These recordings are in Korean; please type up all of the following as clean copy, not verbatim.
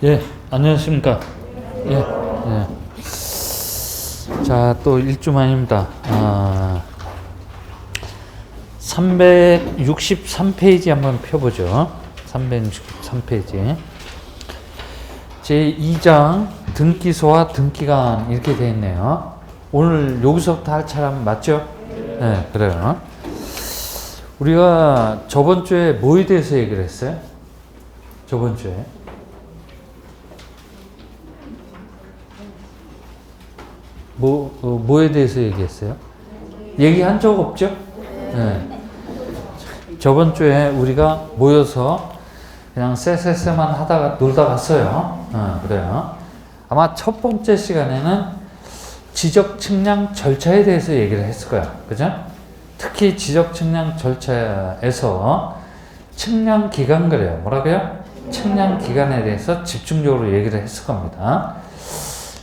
예, 안녕하십니까. 예, 예. 자, 또 1주 만입니다. 363페이지 한번 펴보죠. 363페이지. 제2장 등기소와 등기관 이렇게 되어 있네요. 오늘 여기서부터 할 차람 맞죠? 네, 그래요. 우리가 저번 주에 뭐에 대해서 얘기를 했어요? 저번 주에. 뭐에 대해서 얘기했어요? 얘기한 적 없죠? 네. 저번 주에 우리가 모여서 그냥 쎄쎄쎄만 하다가 놀다 갔어요. 그래요. 아마 첫 번째 시간에는 지적 측량 절차에 대해서 얘기를 했을 거야. 그죠? 특히 지적 측량 절차에서 측량 기간 그래요. 뭐라고요? 측량 기간에 대해서 집중적으로 얘기를 했을 겁니다.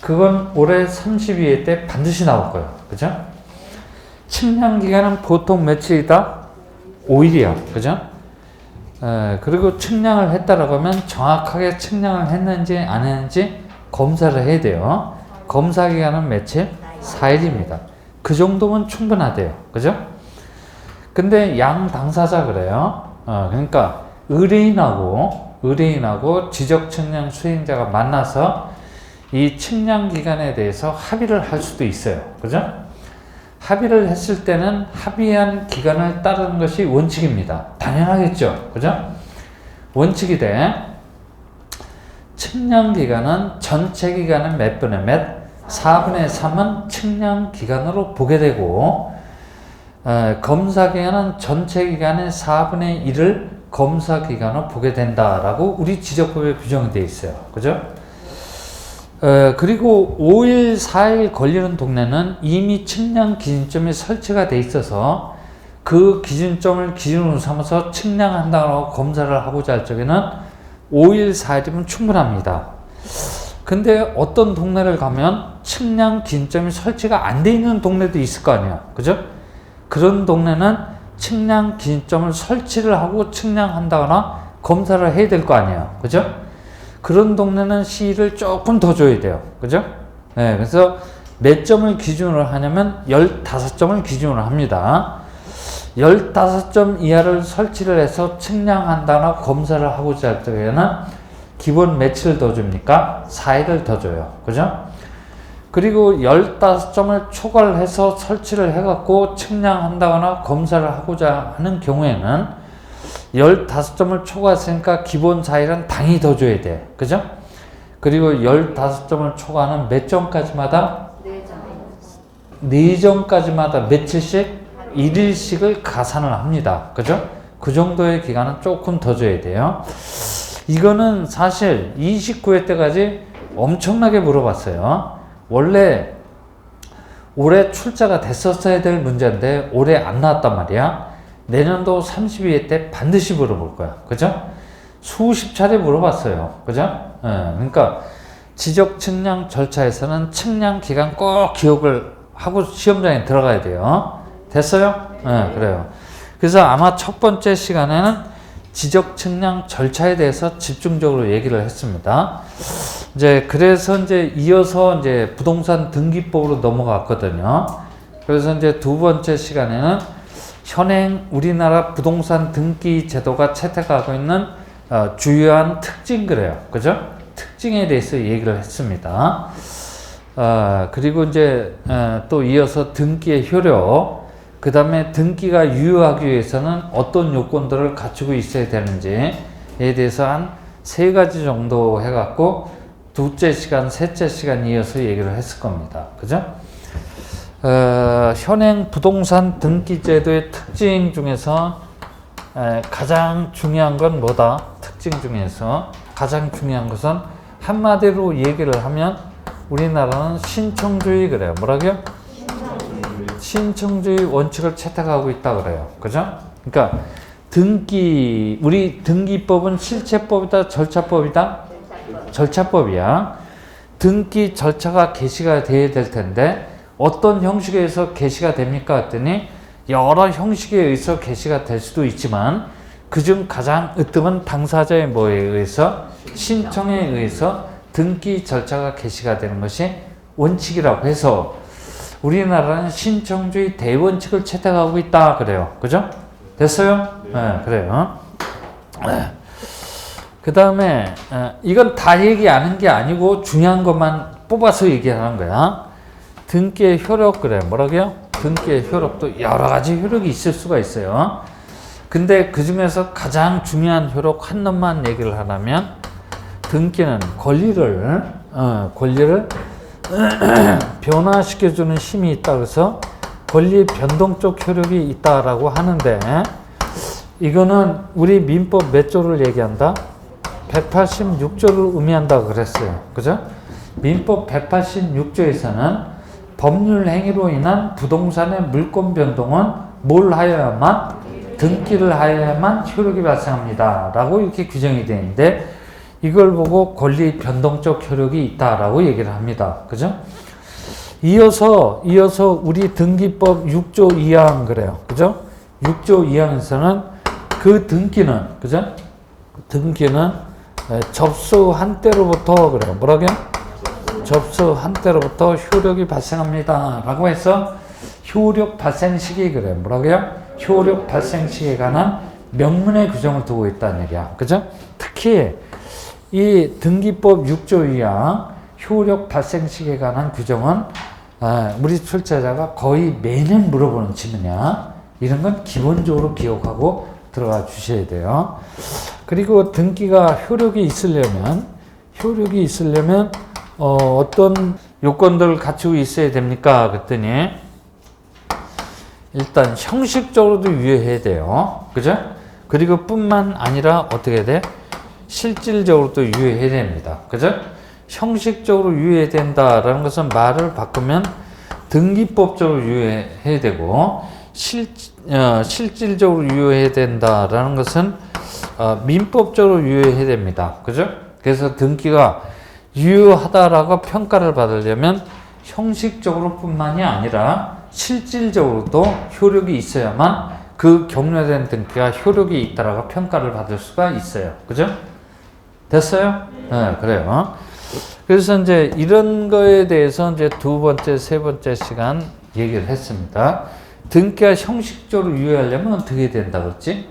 그건 올해 32회 때 반드시 나올 거예요. 그죠? 측량 기간은 보통 며칠이다? 5일이야. 그죠? 그리고 측량을 했다라고 하면 정확하게 측량을 했는지 안 했는지 검사를 해야 돼요. 검사 기간은 며칠? 4일입니다. 그 정도면 충분하대요. 그죠? 근데 양 당사자 그래요. 그러니까 의뢰인하고 지적 측량 수행자가 만나서 이 측량 기간에 대해서 합의를 할 수도 있어요. 그죠? 합의를 했을 때는 합의한 기간을 따르는 것이 원칙입니다. 당연하겠죠. 그죠? 원칙이 돼. 측량 기간은 전체 기간은 몇 분의 몇? 4분의 3은 측량 기간으로 보게 되고, 검사 기간은 전체 기간의 4분의 1을 검사 기간으로 보게 된다라고 우리 지적법에 규정이 되어 있어요. 그죠? 그리고 5일, 4일 걸리는 동네는 이미 측량 기준점이 설치가 돼 있어서 그 기준점을 기준으로 삼아서 측량한다고 검사를 하고자 할 적에는 5일, 4일이면 충분합니다. 근데 어떤 동네를 가면 측량 기준점이 설치가 안 돼 있는 동네도 있을 거 아니야. 그죠? 그런 동네는 측량 기준점을 설치를 하고 측량한다거나 검사를 해야 될 거 아니에요. 그죠? 그런 동네는 시일을 조금 더 줘야 돼요. 그죠? 네, 그래서 몇 점을 기준으로 하냐면 15점을 기준으로 합니다. 15점 이하를 설치를 해서 측량한다거나 검사를 하고자 할 때에는 기본 며칠을 더 줍니까? 4일을 더 줘요. 그죠? 그리고 15점을 초과를 해서 설치를 해갖고 측량한다거나 검사를 하고자 하는 경우에는 15점을 초과했으니까 기본 4일은 당연히 더 줘야 돼. 그죠? 그리고 15점을 초과하는 몇 점까지마다? 4점까지마다 며칠씩? 1일씩을 가산을 합니다. 그죠? 그 정도의 기간은 조금 더 줘야 돼요. 이거는 사실 29회 때까지 엄청나게 물어봤어요. 원래 올해 출제가 됐었어야 될 문제인데 올해 안 나왔단 말이야. 내년도 32회 때 반드시 물어볼 거야. 그죠? 수십 차례 물어봤어요. 그죠? 그러니까 지적 측량 절차에서는 측량 기간 꼭 기억을 하고 시험장에 들어가야 돼요. 됐어요? 그래요. 그래서 아마 첫 번째 시간에는 지적 측량 절차에 대해서 집중적으로 얘기를 했습니다. 그래서 이어서 부동산 등기법으로 넘어갔거든요. 그래서 두 번째 시간에는 현행 우리나라 부동산 등기 제도가 채택하고 있는 주요한 특징 그래요. 그죠? 특징에 대해서 얘기를 했습니다. 그리고 또 이어서 등기의 효력, 그 다음에 등기가 유효하기 위해서는 어떤 요건들을 갖추고 있어야 되는지에 대해서 한 3가지 정도 해갖고 둘째 시간, 셋째 시간 이어서 얘기를 했을 겁니다. 그죠? 현행 부동산 등기제도의 특징 중에서 가장 중요한 건 뭐다? 특징 중에서 가장 중요한 것은 한마디로 얘기를 하면 우리나라는 신청주의 그래요. 뭐라고요? 신청주의 원칙을 채택하고 있다 그래요. 그죠? 그러니까 우리 등기법은 실체법이다, 절차법이다? 절차법이야. 등기 절차가 개시가 돼야 될 텐데 어떤 형식에 의해서 게시가 됩니까? 했더니 여러 형식에 의해서 게시가 될 수도 있지만 그중 가장 으뜸은 당사자의 뭐에 의해서 신청에 의해서 등기 절차가 개시가 되는 것이 원칙이라고 해서 우리나라는 신청주의 대원칙을 채택하고 있다 그래요. 그죠? 됐어요? 네, 그래요. 그 다음에 이건 다 얘기하는 게 아니고 중요한 것만 뽑아서 얘기하는 거야. 등기의 효력 그래. 뭐라고요? 등기의 효력도 여러 가지 효력이 있을 수가 있어요. 근데 그 중에서 가장 중요한 효력 한 놈만 얘기를 하라면 등기는 권리를 변화시켜주는 힘이 있다 그래서 권리 변동적 효력이 있다라고 하는데 이거는 우리 민법 몇 조를 얘기한다? 186조를 의미한다 그랬어요. 그죠? 민법 186조에서는 법률 행위로 인한 부동산의 물권 변동은 뭘 하여야만? 등기를 하여야만 효력이 발생합니다. 라고 이렇게 규정이 되어 있는데 이걸 보고 권리 변동적 효력이 있다라고 얘기를 합니다. 그죠? 이어서 우리 등기법 6조 2항 그래요. 그죠? 6조 2항에서는 그 등기는 그죠? 등기는 접수한 때로부터 그래요. 뭐라고요? 접수한 때로부터 효력이 발생합니다. 라고 해서 효력 발생 시기 그래요. 뭐라고요? 효력 발생 시기에 관한 명문의 규정을 두고 있다는 얘기야. 그죠? 특히 이 등기법 6조 2항 효력 발생 시기에 관한 규정은 우리 출제자가 거의 매년 물어보는 질문이야. 이런 건 기본적으로 기억하고 들어가 주셔야 돼요. 그리고 등기가 효력이 있으려면 어떤 요건들을 갖추고 있어야 됩니까? 그랬더니 일단 형식적으로도 유효해야 돼요. 그죠? 그리고 뿐만 아니라 어떻게 돼? 실질적으로도 유효해야 됩니다. 그죠? 형식적으로 유효해야 된다라는 것은 말을 바꾸면 등기법적으로 유효해야 되고 실질적으로 유효해야 된다라는 것은 민법적으로 유효해야 됩니다. 그죠? 그래서 등기가 유효하다라고 평가를 받으려면 형식적으로 뿐만이 아니라 실질적으로도 효력이 있어야만 그 경료된 등기가 효력이 있다라고 평가를 받을 수가 있어요. 그죠? 됐어요? 네, 그래요. 그래서 이제 이런 거에 대해서 이제 두 번째, 세 번째 시간 얘기를 했습니다. 등기가 형식적으로 유효하려면 어떻게 된다 그랬지?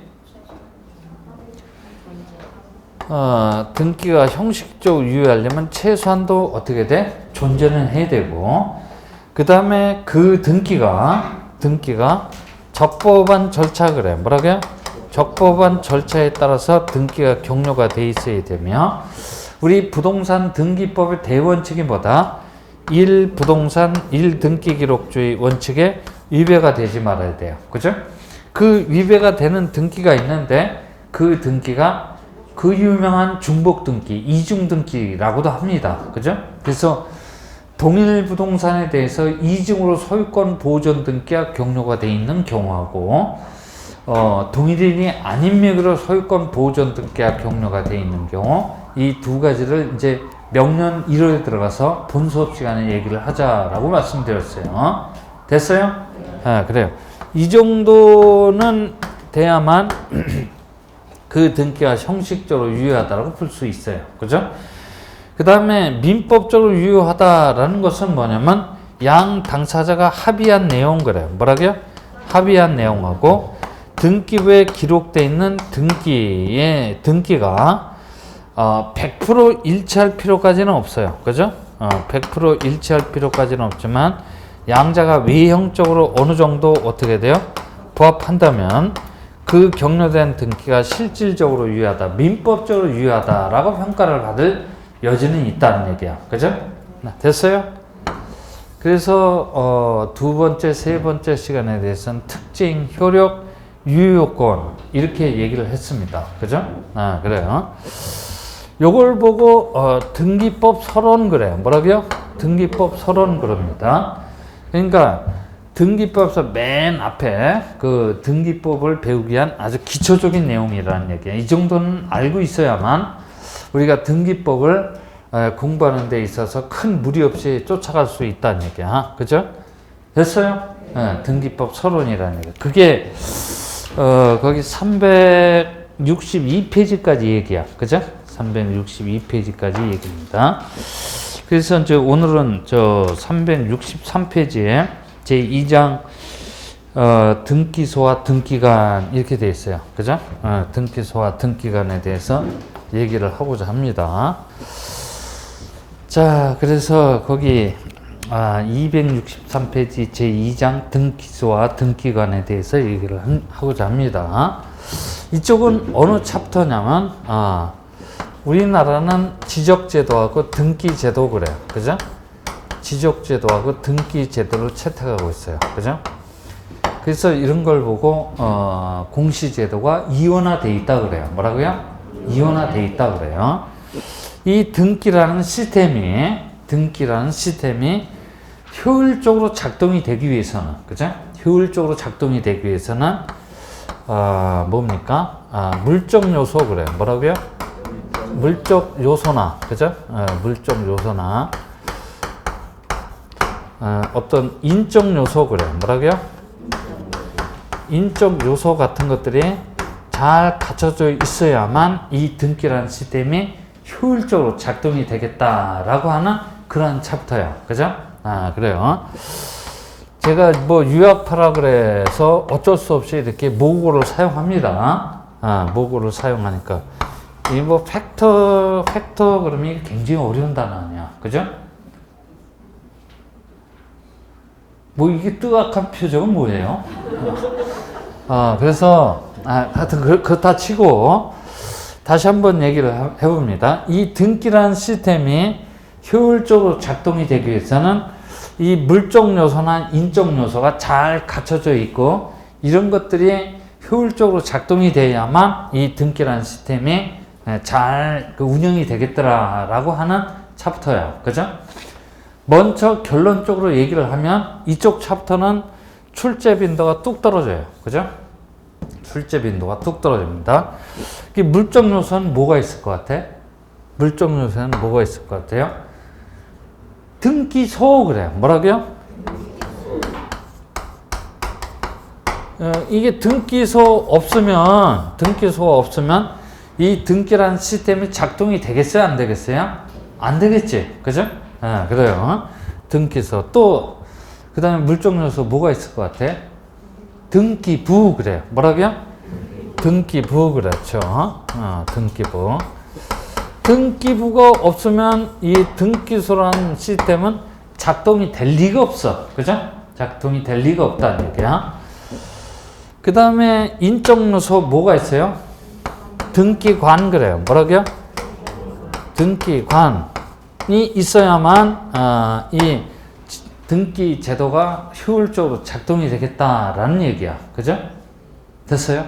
등기가 형식적으로 유효하려면 최소한도 어떻게 돼? 존재는 해야 되고, 그 다음에 그 등기가 적법한 절차 그래. 뭐라고요? 적법한 절차에 따라서 등기가 격려가 돼 있어야 되며, 우리 부동산 등기법의 대원칙이 뭐다? 1부동산 1등기기록주의 원칙에 위배가 되지 말아야 돼요. 그죠? 그 위배가 되는 등기가 있는데 그 등기가 그 유명한 중복등기, 이중등기라고도 합니다. 그죠? 그래서 동일 부동산에 대해서 이중으로 소유권 보존 등기가 격려가 되어 있는 경우하고 동일인이 아닌 명의로 소유권 보존 등기가 격려가 되어 있는 경우 이 두 가지를 이제 명년 1호에 들어가서 본 수업 시간에 얘기를 하자라고 말씀드렸어요. 됐어요? 아, 그래요. 이 정도는 돼야만 그 등기가 형식적으로 유효하다고 볼 수 있어요. 그죠? 그 다음에 민법적으로 유효하다라는 것은 뭐냐면 양 당사자가 합의한 내용 그래요. 뭐라고요? 합의한 내용하고 등기부에 기록되어 있는 등기가 100% 일치할 필요까지는 없어요. 그죠? 100% 일치할 필요까지는 없지만 양자가 외형적으로 어느 정도 어떻게 돼요? 부합한다면 그 격려된 등기가 실질적으로 유효하다, 민법적으로 유효하다라고 평가를 받을 여지는 있다는 얘기야. 그죠? 됐어요? 그래서 두 번째, 세 번째 시간에 대해서는 특징, 효력, 유효권 이렇게 얘기를 했습니다. 그죠? 그래요. 요걸 보고 등기법 서론 그래요. 뭐라고요? 등기법 서론 그럽니다. 그러니까 등기법에서 맨 앞에 그 등기법을 배우기 위한 아주 기초적인 내용이라는 얘기예요. 이 정도는 알고 있어야만 우리가 등기법을 공부하는 데 있어서 큰 무리 없이 쫓아갈 수 있다는 얘기야. 그죠? 됐어요? 등기법 서론이라는 얘기. 그게 거기 362페이지까지 얘기야. 그죠? 362페이지까지 얘기입니다. 그래서 이제 오늘은 저 363페이지에 제2장 등기소와 등기관 이렇게 되어 있어요. 그죠? 등기소와 등기관에 대해서 얘기를 하고자 합니다. 자, 그래서 거기 263페이지 제2장 등기소와 등기관에 대해서 얘기를 하고자 합니다. 이쪽은 어느 챕터냐면 우리나라는 지적제도하고 등기제도 그래요. 그죠? 지적제도하고 등기제도를 채택하고 있어요. 그죠? 그래서 이런 걸 보고 공시제도가 이원화되어 있다 그래요. 뭐라고요? 이원화되어 있다 그래요. 이 등기라는 시스템이 효율적으로 작동이 되기 위해서는, 그죠? 효율적으로 작동이 되기 위해서는 뭡니까? 물적 요소 그래요. 뭐라고요? 물적 요소나, 그죠? 물적 요소나 어떤 인적 요소 그래요. 뭐라고요? 인적 요소 같은 것들이 잘 갖춰져 있어야만 이 등기라는 시스템이 효율적으로 작동이 되겠다라고 하는 그런 챕터야. 그죠? 그래요. 제가 뭐 유학파라 그래서 어쩔 수 없이 이렇게 모국어를 사용합니다. 모국어를 사용하니까. 이 뭐 팩터 그러면 굉장히 어려운 단어 아니야. 그죠? 뭐 이게 뜨악한 표정은 뭐예요? 그래서 하여튼 그렇다 치고 다시 한번 얘기를 해봅니다. 이 등기라는 시스템이 효율적으로 작동이 되기 위해서는 이 물적 요소나 인적 요소가 잘 갖춰져 있고 이런 것들이 효율적으로 작동이 돼야만 이 등기라는 시스템이 잘 운영이 되겠더라라고 하는 챕터예요. 그죠? 먼저 결론적으로 얘기를 하면 이쪽 챕터는 출제 빈도가 뚝 떨어져요. 그죠? 출제 빈도가 뚝 떨어집니다. 물적 요소는 뭐가 있을 것 같아? 물적 요소는 뭐가 있을 것 같아요? 등기소 그래요. 뭐라고요? 이게 등기소가 없으면 이 등기라는 시스템이 작동이 되겠어요? 안 되겠어요? 안 되겠지. 그죠? 그래요. 등기소. 또 그 다음에 물적 요소 뭐가 있을 것 같아? 등기부 그래요. 뭐라고요? 등기부 그렇죠. 등기부. 등기부가 없으면 이 등기소라는 시스템은 작동이 될 리가 없어. 그죠? 작동이 될 리가 없다는 얘기야. 그 다음에 인적 요소 뭐가 있어요? 등기관 그래요. 뭐라고요? 등기관이 있어야만 이 등기 제도가 효율적으로 작동이 되겠다라는 얘기야. 그죠? 됐어요?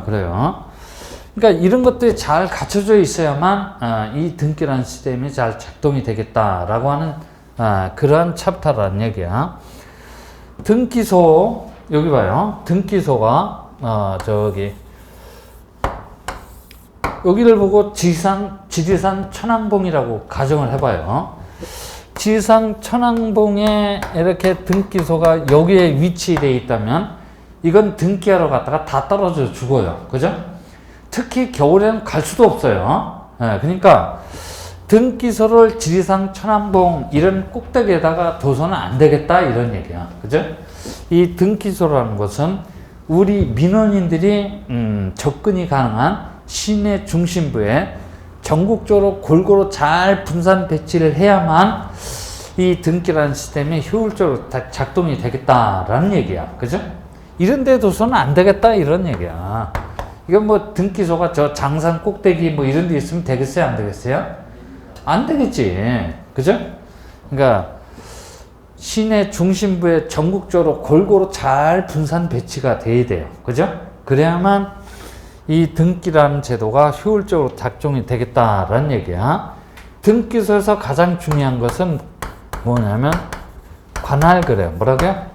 그래요. 그러니까 이런 것들이 잘 갖춰져 있어야만 이 등기라는 시스템이 잘 작동이 되겠다라고 하는 그러한 챕터라는 얘기야. 등기소 여기 봐요. 등기소가 여기를 보고 지리산 천왕봉이라고 가정을 해봐요. 지리산 천왕봉에 이렇게 등기소가 여기에 위치되어 있다면 이건 등기하러 갔다가 다 떨어져 죽어요. 그죠? 특히 겨울에는 갈 수도 없어요. 그러니까 등기소를 지리산 천왕봉 이런 꼭대기에다가 둬서는 안 되겠다 이런 얘기야. 그죠? 이 등기소라는 것은 우리 민원인들이 접근이 가능한 시내 중심부에 전국적으로 골고루 잘 분산 배치를 해야만 이 등기라는 시스템이 효율적으로 작동이 되겠다라는 얘기야. 그죠? 이런 데 둬서는 안 되겠다 이런 얘기야. 이건 뭐 등기소가 저 장산 꼭대기 뭐 이런 데 있으면 되겠어요? 안 되겠어요? 안 되겠지. 그죠? 그러니까 시내 중심부에 전국적으로 골고루 잘 분산 배치가 돼야 돼요. 그죠? 그래야만 이 등기라는 제도가 효율적으로 작동이 되겠다라는 얘기야. 등기소에서 가장 중요한 것은 뭐냐면 관할 그래요. 뭐라고요?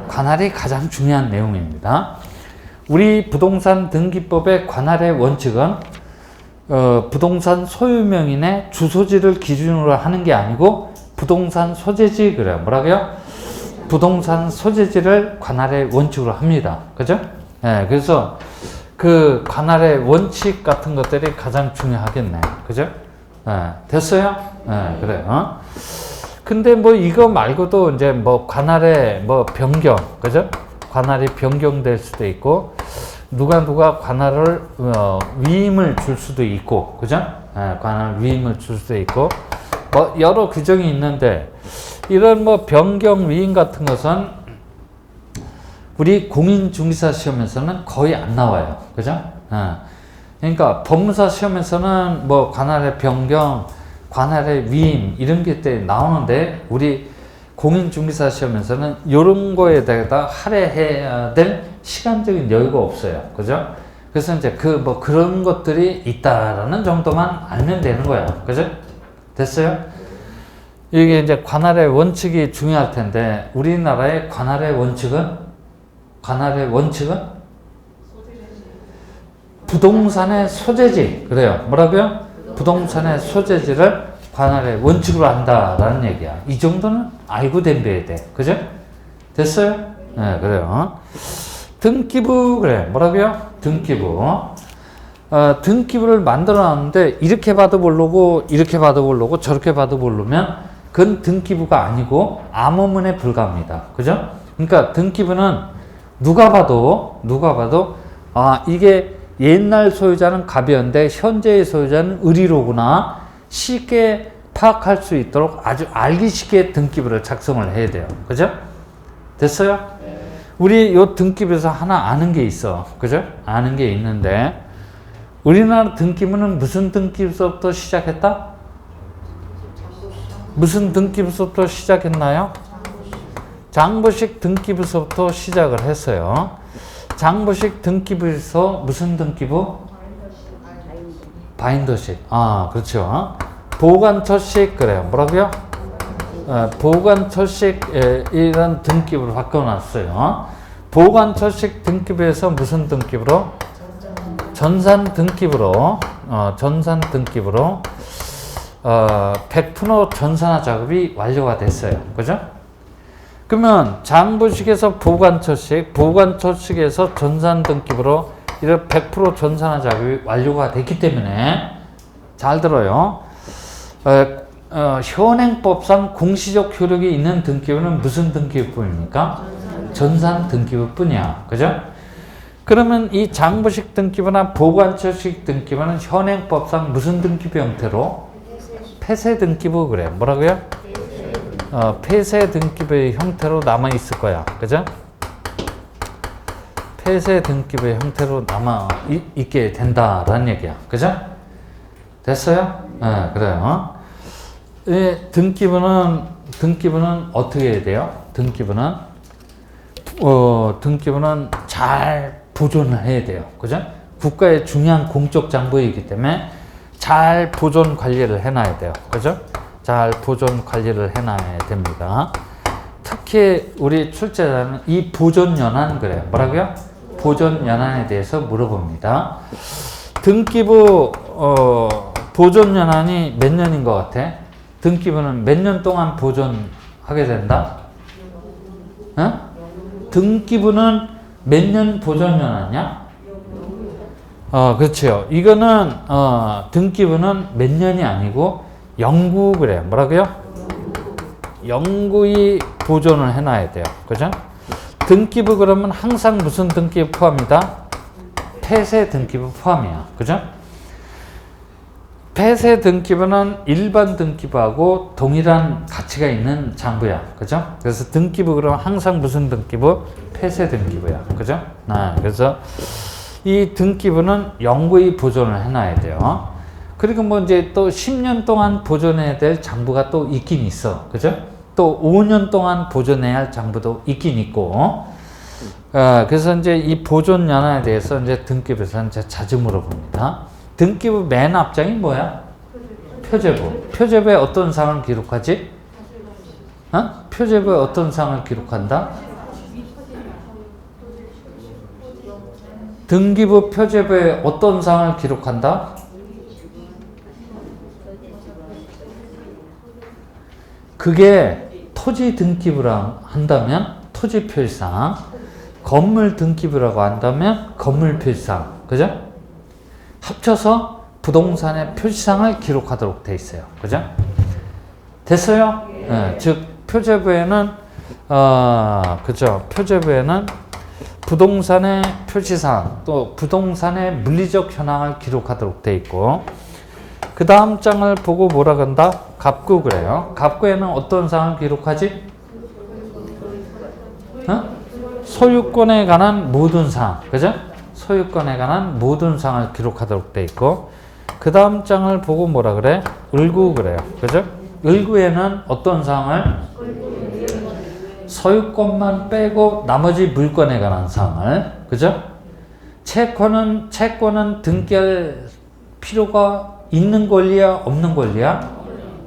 관할이 가장 중요한 내용입니다. 우리 부동산 등기법의 관할의 원칙은 부동산 소유명인의 주소지를 기준으로 하는 게 아니고 부동산 소재지 그래요. 뭐라고요? 부동산 소재지를 관할의 원칙으로 합니다. 그죠? 그래서 그 관할의 원칙 같은 것들이 가장 중요하겠네. 그죠? 됐어요? 그래요. 근데 뭐 이거 말고도 이제 뭐 관할의 뭐 변경, 그죠? 관할이 변경될 수도 있고, 누가 관할을 위임을 줄 수도 있고, 그죠? 관할 위임을 줄 수도 있고, 뭐 여러 규정이 있는데, 이런 뭐 변경 위임 같은 것은 우리 공인중개사 시험에서는 거의 안 나와요, 그죠? 그러니까 법무사 시험에서는 뭐 관할의 변경, 관할의 위임 이런 게 때 나오는데, 우리 공인중개사 시험에서는 이런 거에 대해서 할애해야 될 시간적인 여유가 없어요. 그죠? 그래서 이제 뭐 그런 것들이 있다라는 정도만 알면 되는 거예요. 그죠? 됐어요? 이게 이제 관할의 원칙이 중요할 텐데, 우리나라의 관할의 원칙은 부동산의 소재지. 그래요. 뭐라고요? 부동산의 소재지를 관할의 원칙으로 한다라는 얘기야. 이 정도는 알고 덤벼야 돼. 그죠? 됐어요? 네, 그래요. 등기부, 그래. 뭐라고요? 등기부. 등기부를 만들어 놨는데, 이렇게 봐도 모르고, 이렇게 봐도 모르고, 저렇게 봐도 모르면, 그건 등기부가 아니고, 암호문에 불과합니다. 그죠? 그러니까 등기부는 누가 봐도, 이게 옛날 소유자는 갑이었는데, 현재의 소유자는 을이로구나. 쉽게 파악할 수 있도록 아주 알기 쉽게 등기부를 작성을 해야 돼요. 그죠? 됐어요? 네. 우리 요 등기부에서 하나 아는 게 있어. 그죠? 아는 게 있는데, 우리나라 등기부는 무슨 등기부서부터 시작했다? 무슨 등기부서부터 시작했나요? 장부식 등기부서부터 시작을 했어요. 장부식 등기부에서 무슨 등기부? 바인더식. 그렇죠. 보관처식, 그래요. 뭐라고요? 보관처식, 이런 등기부를 바꿔놨어요. 보관처식 등기부에서 무슨 등기부로? 전산 등기부로, 100% 전산화 작업이 완료가 됐어요. 그죠? 그러면 장부식에서 보관처식에서 전산 등기부로 이런 100% 전산화 작업이 완료가 됐기 때문에, 잘 들어요. 현행법상 공시적 효력이 있는 등기부는 무슨 등기부입니까? 전산 등기부뿐이야. 그죠? 그러면 이 장부식 등기부나 보관처식 등기부는 현행법상 무슨 등기부 형태로? 폐쇄 등기부, 그래. 뭐라고요? 폐쇄 등기부의 형태로 남아 있을 거야. 그죠? 폐쇄 등기부의 형태로 남아 있게 된다라는 얘기야. 그죠? 됐어요? 네, 그래요. 등기부는 어떻게 해야 돼요? 등기부는 잘 보존을 해야 돼요. 그죠? 국가의 중요한 공적 장부이기 때문에 잘 보존 관리를 해놔야 돼요. 그죠? 잘 보존 관리를 해놔야 됩니다. 특히 우리 출제자는 이 보존 연한, 그래요. 뭐라고요? 보존 연한에 대해서 물어봅니다. 등기부 보존 연한이 몇 년인 것 같아? 등기부는 몇 년 동안 보존하게 된다? 등기부는 몇 년 보존 연한이야? 그렇죠. 이거는 등기부는 몇 년이 아니고 영구, 그래요. 뭐라고요? 영구히 보존을 해놔야 돼요. 그죠? 등기부 그러면 항상 무슨 등기부 포함이다? 폐쇄 등기부 포함이야. 그죠? 폐쇄 등기부는 일반 등기부하고 동일한 가치가 있는 장부야. 그죠? 그래서 등기부 그러면 항상 무슨 등기부? 폐쇄 등기부야. 그죠? 그래서 이 등기부는 영구히 보존을 해놔야 돼요. 그리고 뭐 이제 또 10년 동안 보존해야 될 장부가 또 있긴 있어. 그죠? 또 5년 동안 보존해야 할 장부도 있긴 있고, 그래서 이제 이 보존 연한에 대해서 이제 등기부에서 이제 자주 물어봅니다. 등기부 맨 앞장이 뭐야? 표제부. 표제부에 어떤 사항을 기록하지? 표제부에 어떤 사항을 기록한다? 등기부 표제부에 어떤 사항을 기록한다? 그게 토지 등기부라 한다면 토지 표시사항, 건물 등기부라고 한다면 건물 표시사항. 그죠? 합쳐서 부동산의 표시상을 기록하도록 돼 있어요. 그죠? 됐어요? 즉 표제부에는 그죠? 표제부에는 부동산의 표시사항 또 부동산의 물리적 현황을 기록하도록 돼 있고 그 다음 장을 보고 뭐라 그런다? 갑구 그래요. 갑구에는 어떤 사항을 기록하지? 소유권에 관한 모든 사항, 그죠? 소유권에 관한 모든 사항을 기록하도록 돼 있고 그 다음 장을 보고 뭐라 그래? 을구 그래요. 그죠? 을구에는 어떤 사항을? 소유권만 빼고 나머지 물건에 관한 사항을, 그죠? 채권은 등기할 필요가 있는 권리야, 없는 권리야?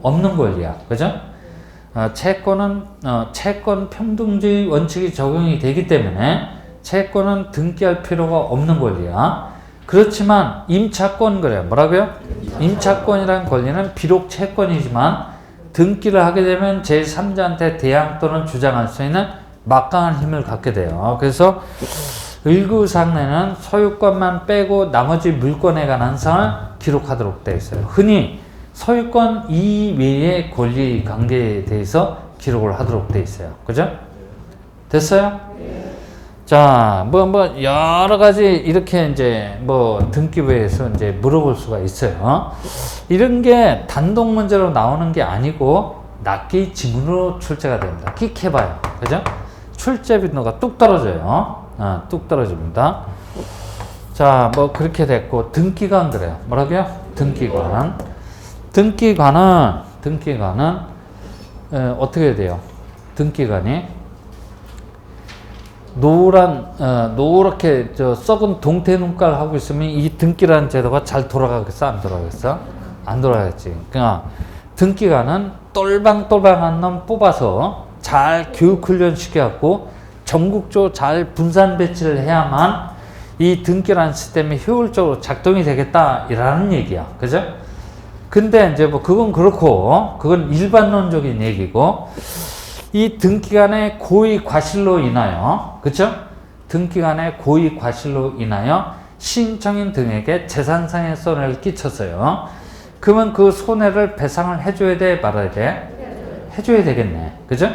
없는 권리야, 그죠? 채권은 채권 평등주의 원칙이 적용이 되기 때문에 채권은 등기할 필요가 없는 권리야. 그렇지만 임차권 그래요. 뭐라고요? 임차권이라는 권리는 비록 채권이지만 등기를 하게 되면 제3자한테 대항 또는 주장할 수 있는 막강한 힘을 갖게 돼요. 그래서 을구상례는 소유권만 빼고 나머지 물건에 관한 사항을 기록하도록 되어 있어요. 흔히 소유권 이외의 권리 관계에 대해서 기록을 하도록 되어 있어요. 그죠? 됐어요? 자, 여러 가지 이렇게 이제 등기부에서 이제 물어볼 수가 있어요. 이런 게 단독 문제로 나오는 게 아니고 낱개 지문으로 출제가 됩니다. 끽해봐요. 그죠? 출제 빈도가 뚝 떨어져요. 뚝 떨어집니다. 자, 그렇게 됐고, 등기관 그래요. 뭐라고요? 등기관. 등기관은 어떻게 돼요? 등기관이 노랗게 썩은 동태 눈깔 하고 있으면 이 등기라는 제도가 잘 돌아가겠어? 안 돌아가겠어? 안 돌아가겠지. 그러니까 등기관은 똘방똘방한 놈 뽑아서 잘 교육 훈련 시켜갖고 전국적으로 잘 분산 배치를 해야만 이 등기라는 시스템이 효율적으로 작동이 되겠다라는 얘기야. 그죠? 근데 이제 그건 그렇고 그건 일반론적인 얘기고 이 등기간의 고의 과실로 인하여, 그쵸? 등기간의 고의 과실로 인하여 신청인 등에게 재산상의 손해를 끼쳤어요. 그러면 그 손해를 배상을 해줘야 돼, 말아야 돼? 해줘야 되겠네. 그죠?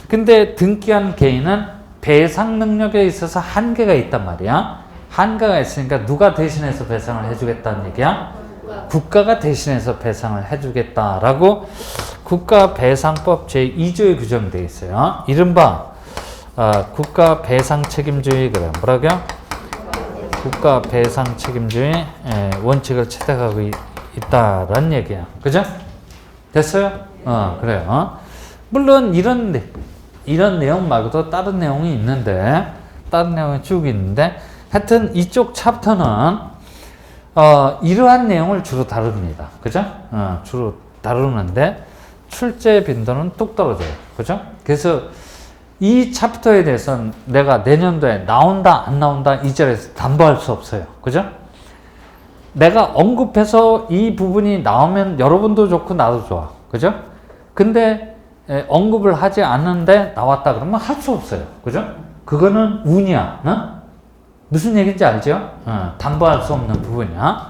근데 등기한 개인은 배상 능력에 있어서 한계가 있단 말이야. 한계가 있으니까 누가 대신해서 배상을 해주겠다는 얘기야? 국가가 대신해서 배상을 해주겠다라고 국가배상법 제2조에 규정되어 있어요. 이른바 국가배상책임주의 그래. 뭐라고요? 국가배상책임주의 원칙을 채택하고 있다라는 얘기야. 그죠? 됐어요? 그래요. 물론 이런 내용 말고도 다른 내용이 있는데 다른 내용이 쭉 있는데 하여튼 이쪽 챕터는 이러한 내용을 주로 다룹니다. 그죠? 주로 다루는데 출제 빈도는 뚝 떨어져요. 그죠? 그래서 이 챕터에 대해서는 내가 내년도에 나온다 안 나온다 이 자리에서 담보할 수 없어요. 그죠? 내가 언급해서 이 부분이 나오면 여러분도 좋고 나도 좋아. 그죠? 근데 언급을 하지 않는데 나왔다 그러면 할 수 없어요. 그죠? 그거는 운이야. 무슨 얘기인지 알죠? 담보할 수 없는 부분이야.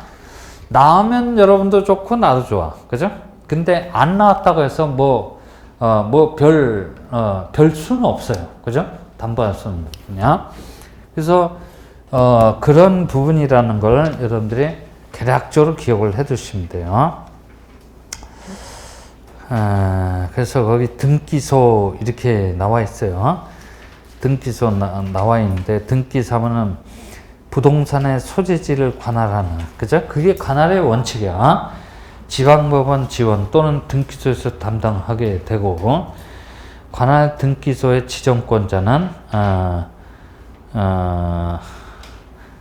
나오면 여러분도 좋고 나도 좋아. 그죠? 근데 안 나왔다고 해서 별 수는 없어요. 그죠? 담보할 수 없는 부분이야. 그래서 그런 부분이라는 걸 여러분들이 대략적으로 기억을 해 두시면 돼요. 그래서 거기 등기소 이렇게 나와 있어요. 등기소 나와 있는데 등기사무는 부동산의 소재지를 관할하는, 그죠? 그게 관할의 원칙이야. 지방법원 지원 또는 등기소에서 담당하게 되고 관할 등기소의 지정권자는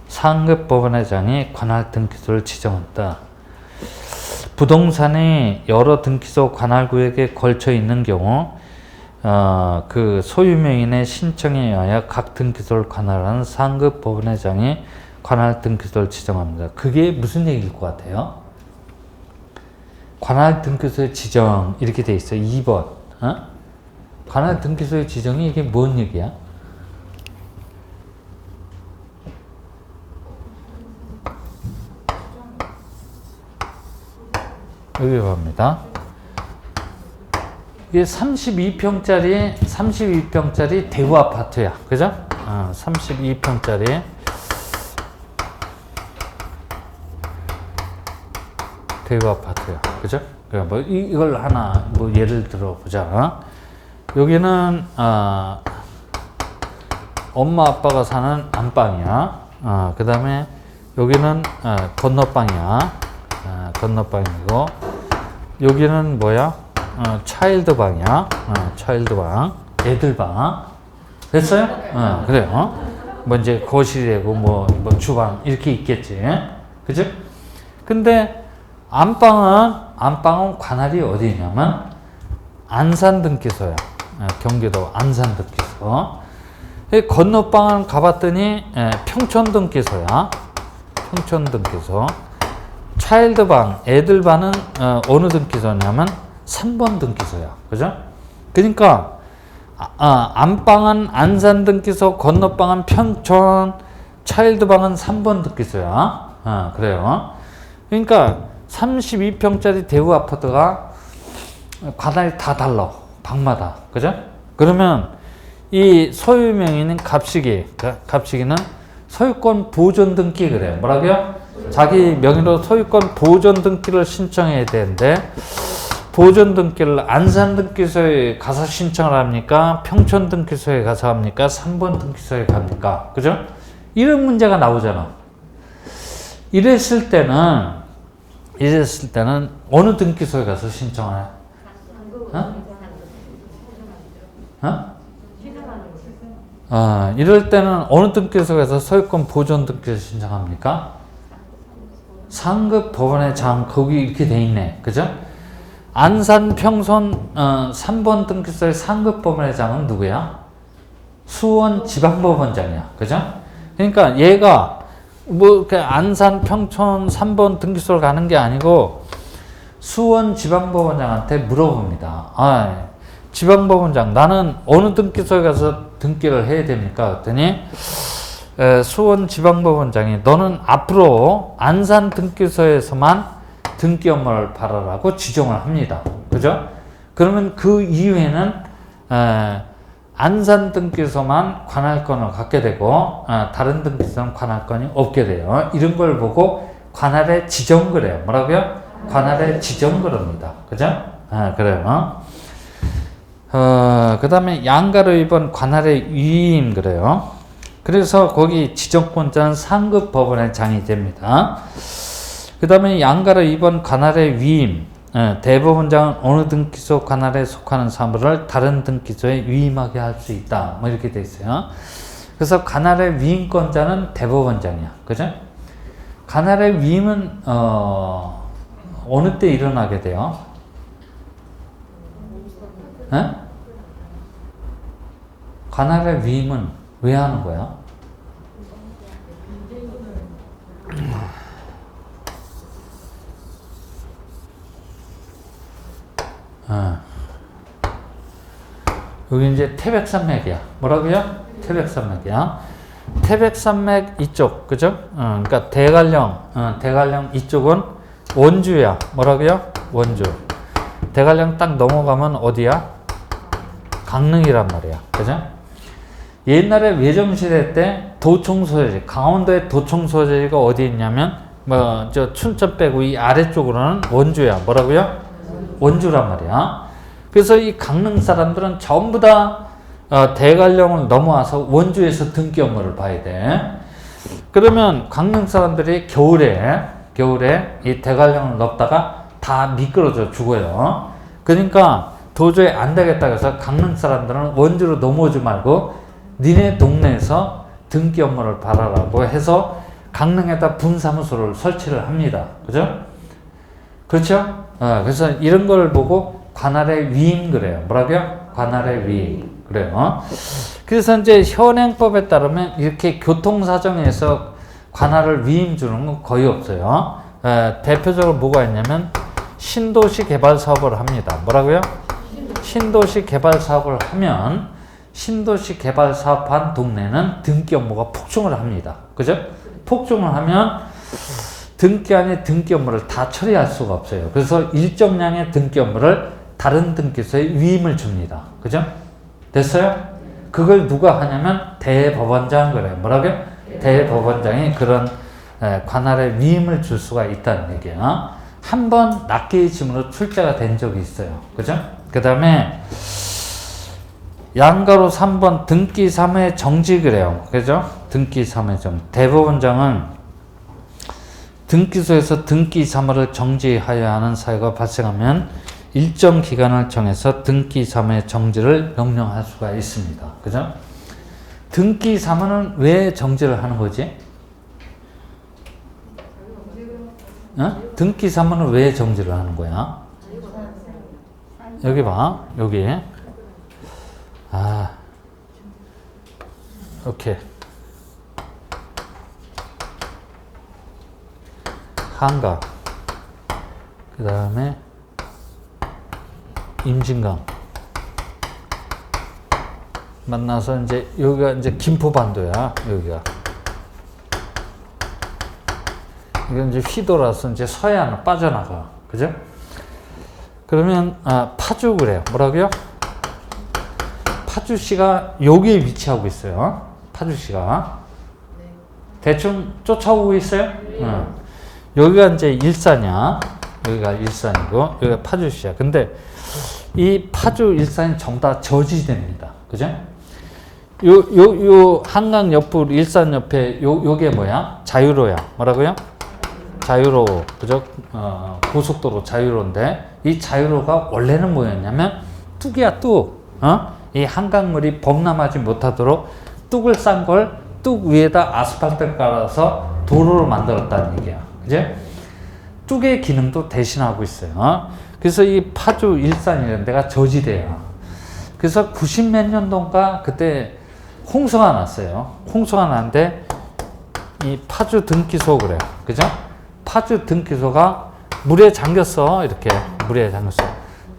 상급법원회장이 관할 등기소를 지정한다. 부동산이 여러 등기소 관할구역에 걸쳐 있는 경우 그 소유명인의 신청에 의하여 각 등기소를 관할하는 상급 법원회장이 관할 등기소를 지정합니다. 그게 무슨 얘기일 것 같아요? 관할 등기소의 지정 이렇게 돼 있어요. 2번. 관할 등기소의 지정이 이게 뭔 얘기야? 여기 봅니다. 이게 32평짜리 대우 아파트야. 그죠? 32평짜리 대우 아파트야. 그죠? 뭐 이걸 하나 뭐 예를 들어 보자. 여기는 엄마 아빠가 사는 안방이야. 그 다음에 여기는 건너방이야. 건너방이고 여기는 뭐야? 차일드 방이야. 차일드 방, 애들 방. 됐어요? 그래요. 뭐 이제 거실이고 뭐 주방 이렇게 있겠지. 그죠? 근데 안방은 관할이 어디 있냐면 안산 등기소야. 경기도 안산 등기소. 건너방은 가봤더니 평촌 등기소야. 평촌 등기소. 차일드 방, 애들 방은 어느 등기소냐면 3번 등기소야. 그죠? 그러니까 안방은 안산 등기소, 건너방은 평촌, 차일드 방은 3번 등기소야. 그래요. 그러니까 32평짜리 대우 아파트가 관할이 다 달라. 방마다. 그죠? 그러면 이 소유명의는 갑식이는 소유권 보존 등기 그래요. 뭐라고요? 자기 명의로 소유권 보존 등기를 신청해야 되는데 보존 등기를 안산 등기소에 가서 신청을 합니까? 평촌 등기소에 가서 합니까? 3번 등기소에 갑니까? 그죠? 이런 문제가 나오잖아. 이랬을 때는 어느 등기소에 가서 신청을 해? 이럴 때는 어느 등기소에 가서 소유권 보존 등기를 신청합니까? 상급 법원의 장, 거기 이렇게 돼 있네. 그죠? 안산 평촌 3번 등기소의 상급 법원의 장은 누구야? 수원 지방법원장이야. 그죠? 그러니까 얘가 뭐 안산 평촌 3번 등기소를 가는 게 아니고 수원 지방법원장한테 물어봅니다. 지방법원장, 나는 어느 등기소에 가서 등기를 해야 됩니까? 그랬더니 수원 지방법원장이 너는 앞으로 안산 등기소에서만 등기 업무를 받아라고 지정을 합니다. 그죠? 그러면 그 이후에는 안산 등기소만 관할권을 갖게 되고 다른 등기소는 관할권이 없게 돼요. 이런 걸 보고 관할의 지정거래요. 뭐라고요? 관할의 지정거래입니다. 그죠? 그래요. 그 다음에 양가로 입은 관할의 위임 그래요. 그래서 거기 지정권자는 상급 법원의 장이 됩니다. 그 다음에 양가로 입은 관할의 위임, 대법원장은 어느 등기소 관할에 속하는 사물을 다른 등기소에 위임하게 할 수 있다. 뭐 이렇게 돼 있어요. 그래서 관할의 위임권자는 대법원장이야. 그죠? 관할의 위임은 어느 때 일어나게 돼요? 관할의 위임은 왜 하는 거야? 여기 이제 태백산맥이야. 뭐라고요? 태백산맥이야. 태백산맥 이쪽, 그죠? 그러니까 대관령 이쪽은 원주야. 뭐라고요? 원주. 대관령 딱 넘어가면 어디야? 강릉이란 말이야. 그죠? 옛날에 외정시대 때 도청소재지, 강원도의 도청소재지가 어디 있냐면 저 춘천 빼고 이 아래쪽으로는 원주야. 뭐라고요? 원주란 말이야. 그래서 이 강릉 사람들은 전부 다 대관령을 넘어와서 원주에서 등기 업무를 봐야 돼. 그러면 강릉 사람들이 겨울에 이 대관령을 넘다가 다 미끄러져 죽어요. 그러니까 도저히 안 되겠다 해서 강릉 사람들은 원주로 넘어오지 말고 니네 동네에서 등기 업무를 봐라라고 해서 강릉에다 분사무소를 설치를 합니다. 그죠? 그렇죠? 그래서 이런 걸 보고 관할의 위임 그래요. 뭐라고요? 관할의 위임 그래요. 그래서 이제 현행법에 따르면 이렇게 교통사정에서 관할을 위임 주는 건 거의 없어요. 대표적으로 뭐가 있냐면 신도시 개발 사업을 합니다. 뭐라고요? 신도시 개발 사업을 하면 신도시 개발 사업한 동네는 등기 업무가 폭증을 합니다. 그죠? 폭증을 하면 등기 안에 등기 업무를 다 처리할 수가 없어요. 그래서 일정량의 등기 업무를 다른 등기소에 위임을 줍니다. 그죠? 됐어요? 그걸 누가 하냐면 대법원장 그래요. 뭐라고요? 대법원장이 그런 관할에 위임을 줄 수가 있다는 얘기야. 한 번 낱개의 지문으로 출제가 된 적이 있어요. 그죠? 그 다음에 양가로 3번 등기 사무의 정지 그래요. 그죠? 등기 사무의 정지. 대법원장은 등기소에서 등기 사무를 정지하여야 하는 사유가 발생하면 일정 기간을 정해서 등기 사무의 정지를 명령할 수가 있습니다. 그죠? 등기 사무는 왜 정지를 하는 거지? 등기 사무는 왜 정지를 하는 거야? 여기 봐. 여기. 오케이. 한가. 그 다음에 임진강. 만나서 이제 여기가 이제 김포반도야. 여기가. 이건 이제 휘돌아서 이제 서해안으로 빠져나가. 그죠? 그러면, 파주 그래요. 뭐라고요? 파주시가 여기에 위치하고 있어요. 파주시가. 대충 쫓아오고 있어요? 여기가 이제 일산이야. 여기가 일산이고, 여기가 파주시야. 근데 이 파주 일산이 전부 다 저지대입니다. 그죠? 요 한강 옆으로 일산 옆에 요게 뭐야? 자유로야. 뭐라고요? 자유로. 그죠? 고속도로 자유로인데 이 자유로가 원래는 뭐였냐면 뚝이야, 뚝. 이 한강물이 범람하지 못하도록 뚝을 싼 걸 뚝 위에다 아스팔트를 깔아서 도로를 만들었다는 얘기야. 그죠? 뚝의 기능도 대신하고 있어요. 그래서 이 파주 일산이라는 데가 저지대야. 그래서 90 몇 년도인가 그때 홍수가 났어요. 홍수가 났는데 이 파주 등기소 그래요. 그죠? 파주 등기소가 물에 잠겼어. 이렇게 물에 잠겼어.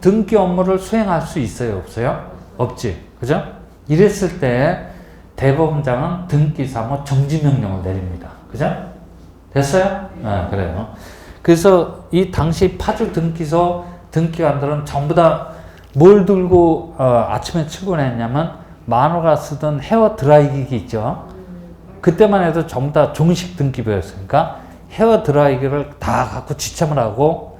등기 업무를 수행할 수 있어요? 없어요? 없지. 그죠? 이랬을 때 대법원장은 등기 사무 정지 명령을 내립니다. 그죠? 됐어요? 그래요. 그래서 이 당시 파주 등기소 등기관들은 전부 다 뭘 들고 아침에 출근했냐면 만화가 쓰던 헤어 드라이기기 있죠. 그때만 해도 전부 다 종식 등기부였으니까 헤어 드라이기를 다 갖고 지참을 하고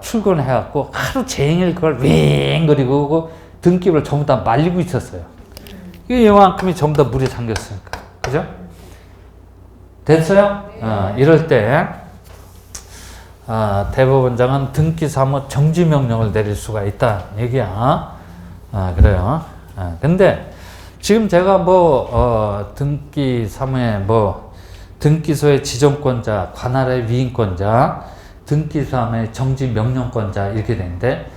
출근해갖고 하루 종일 그걸 윙거리고 등기부를 전부 다 말리고 있었어요. 이만큼이 전부 다 물에 잠겼으니까. 그죠? 됐어요? 이럴 때 대법원장은 등기 사무 정지 명령을 내릴 수가 있다 얘기야. 그래요. 근데 지금 제가 등기 사무에 등기소의 지정권자, 관할의 위임권자, 등기 사무의 정지 명령권자 이렇게 되는데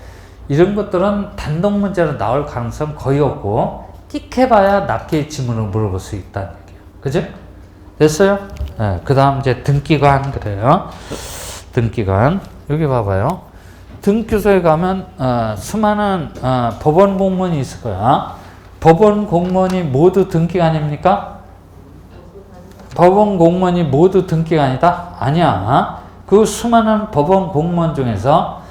이런 것들은 단독 문제로 나올 가능성 거의 없고 끽해봐야 낱개의 지문을 물어볼 수 있다는 얘기예요. 그죠? 됐어요? 그 다음 이제 등기관 그래요. 등기관 여기 봐봐요. 등기소에 가면 수많은 법원 공무원이 있을 거야. 법원 공무원이 모두 등기관입니까? 법원 공무원이 모두 등기관이다? 아니야. 그 수많은 법원 공무원 중에서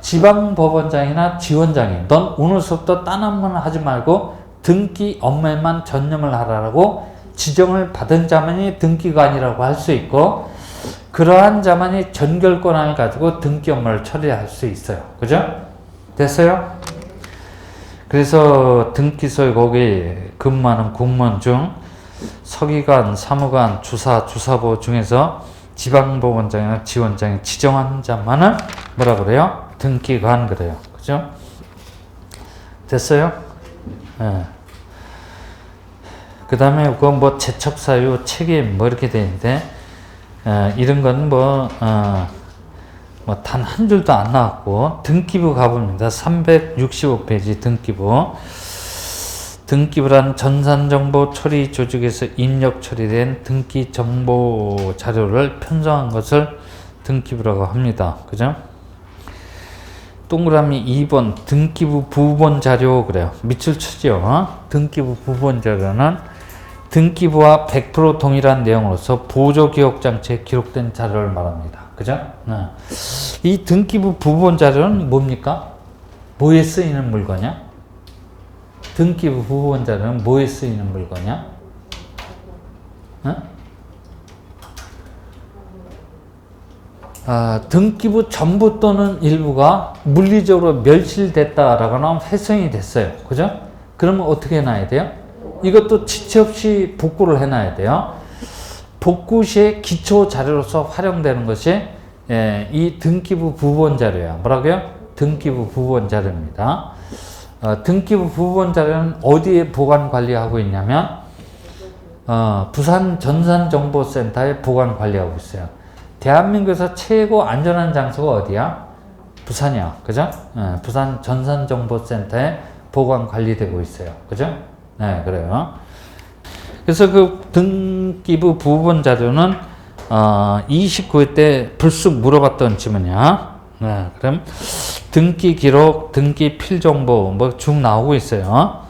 지방법원장이나 지원장이 넌 오늘부터 딴 업무는 하지 말고 등기 업무에만 전념을 하라고 지정을 받은 자만이 등기관이라고 할 수 있고 그러한 자만이 전결권을 가지고 등기 업무를 처리할 수 있어요. 그죠? 됐어요? 그래서 등기소에 거기 근무하는 공무원 중 서기관, 사무관, 주사, 주사보 중에서 지방법원장이나 지원장이 지정한 자만은 뭐라 그래요? 등기관 그래요. 그죠? 됐어요? 그 다음에 그건 제척사유, 책임 이렇게 돼 있는데 이런 건 단 한 줄도 안 나왔고 등기부 가봅니다. 365페이지 등기부. 등기부란 전산정보 처리 조직에서 입력 처리된 등기 정보 자료를 편성한 것을 등기부라고 합니다. 그죠? 동그라미 2번 등기부 부본 자료 그래요. 밑줄 치죠. 등기부 부본 자료는 등기부와 100% 동일한 내용으로서 보조기억장치에 기록된 자료를 말합니다. 그죠? 이 등기부 부본 자료는 뭡니까? 뭐에 쓰이는 물건이야? 등기부 부본 자료는 뭐에 쓰이는 물건이야? 등기부 전부 또는 일부가 물리적으로 멸실됐다라고 하면 훼손이 됐어요. 그죠? 그러면 어떻게 해놔야 돼요? 이것도 지체 없이 복구를 해놔야 돼요. 복구 시에 기초 자료로서 활용되는 것이 이 등기부 부본 자료야. 뭐라고요? 등기부 부본 자료입니다. 등기부 부본 자료는 어디에 보관 관리하고 있냐면 부산 전산정보센터에 보관 관리하고 있어요. 대한민국에서 최고 안전한 장소가 어디야? 부산이야. 그죠? 부산 전산정보센터에 보관 관리되고 있어요. 그죠? 네, 그래요. 그래서 그 등기부 부본 자료는 29회 때 불쑥 물어봤던 질문이야. 네, 그럼 등기 기록, 등기 필정보 뭐 쭉 나오고 있어요.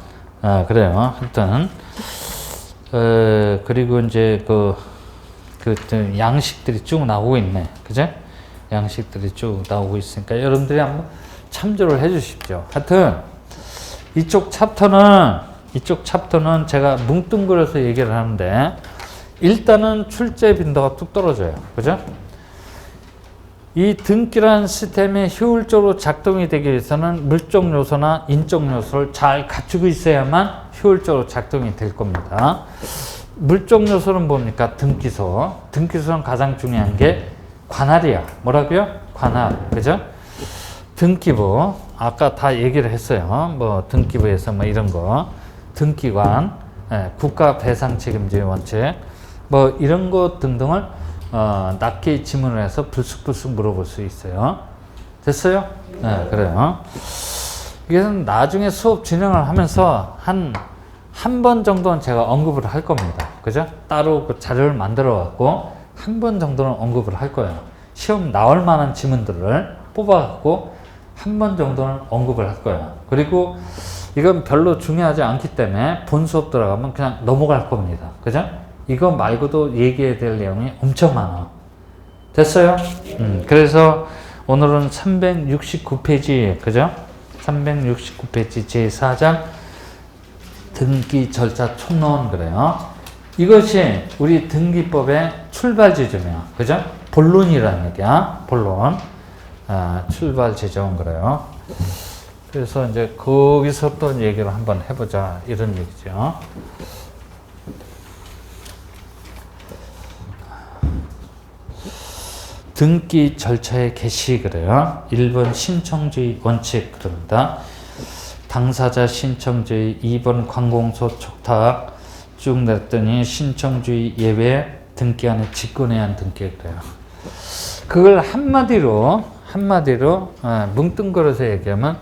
그래요. 하여튼 그리고 이제 그 양식들이 쭉 나오고 있네. 그죠? 양식들이 쭉 나오고 있으니까 여러분들이 한번 참조를 해 주십시오. 하여튼 이쪽 챕터는 제가 뭉뚱그려서 얘기를 하는데 일단은 출제 빈도가 뚝 떨어져요. 그죠? 이 등기라는 시스템이 효율적으로 작동이 되기 위해서는 물적 요소나 인적 요소를 잘 갖추고 있어야만 효율적으로 작동이 될 겁니다. 물적 요소는 뭡니까? 등기소. 등기소는 가장 중요한 게 관할이야. 뭐라고요? 관할. 그죠? 등기부. 아까 다 얘기를 했어요. 뭐 등기부에서 뭐 이런 거. 등기관, 국가 배상 책임질 원칙, 뭐 이런 것 등등을 낮게 지문을 해서 불쑥불쑥 물어볼 수 있어요. 됐어요? 네, 그래요. 이게 나중에 수업 진행을 하면서 한 번 정도는 제가 언급을 할 겁니다. 그죠? 따로 그 자료를 만들어 갖고 한 번 정도는 언급을 할 거예요. 시험 나올 만한 지문들을 뽑아 갖고 한 번 정도는 언급을 할 거예요. 그리고 이건 별로 중요하지 않기 때문에 본 수업 들어가면 그냥 넘어갈 겁니다. 그죠? 이거 말고도 얘기해야 될 내용이 엄청 많아. 됐어요? 그래서 오늘은 369페이지, 그죠? 369페이지 제4장 등기 절차 총론 그래요. 이것이 우리 등기법의 출발 지점이야. 그죠? 본론이라는 얘기야. 본론. 출발 지점 그래요. 그래서 이제 거기서 또 얘기를 한번 해보자 이런 얘기죠. 등기 절차의 개시 그래요. 1번 신청주의 원칙 그럽니다. 당사자 신청주의, 2번 관공서 촉탁 쭉 냈더니 신청주의 예외 등기안에 직권해야 한 등기 그래요. 그걸 한마디로 뭉뚱그려서 얘기하면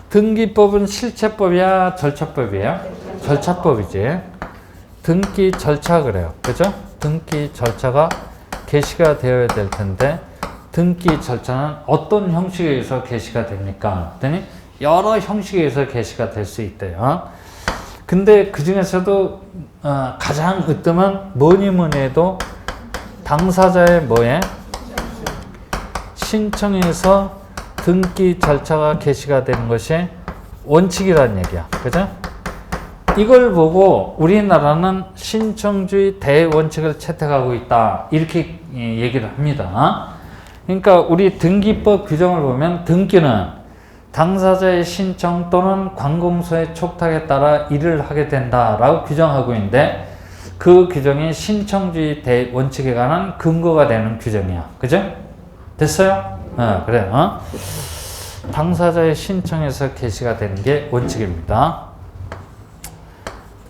등기법은 실체법이야, 절차법이야? 절차법이지. 등기 절차 그래요. 그죠? 등기 절차가 개시가 되어야 될 텐데 등기 절차는 어떤 형식에 의해서 개시가 됩니까? 그랬더니 여러 형식에 의해서 개시가 될 수 있대요. 근데 그 중에서도 가장 으뜸은 뭐니 해도 당사자의 뭐에 신청해서 등기 절차가 개시가 되는 것이 원칙이라는 얘기야. 그죠? 이걸 보고 우리나라는 신청주의 대원칙을 채택하고 있다. 이렇게 얘기를 합니다. 그러니까 우리 등기법 규정을 보면 등기는 당사자의 신청 또는 관공서의 촉탁에 따라 일을 하게 된다라고 규정하고 있는데 그 규정이 신청주의 대원칙에 관한 근거가 되는 규정이야. 그죠? 됐어요? 그래요. 당사자의 신청에서 개시가 되는 게 원칙입니다.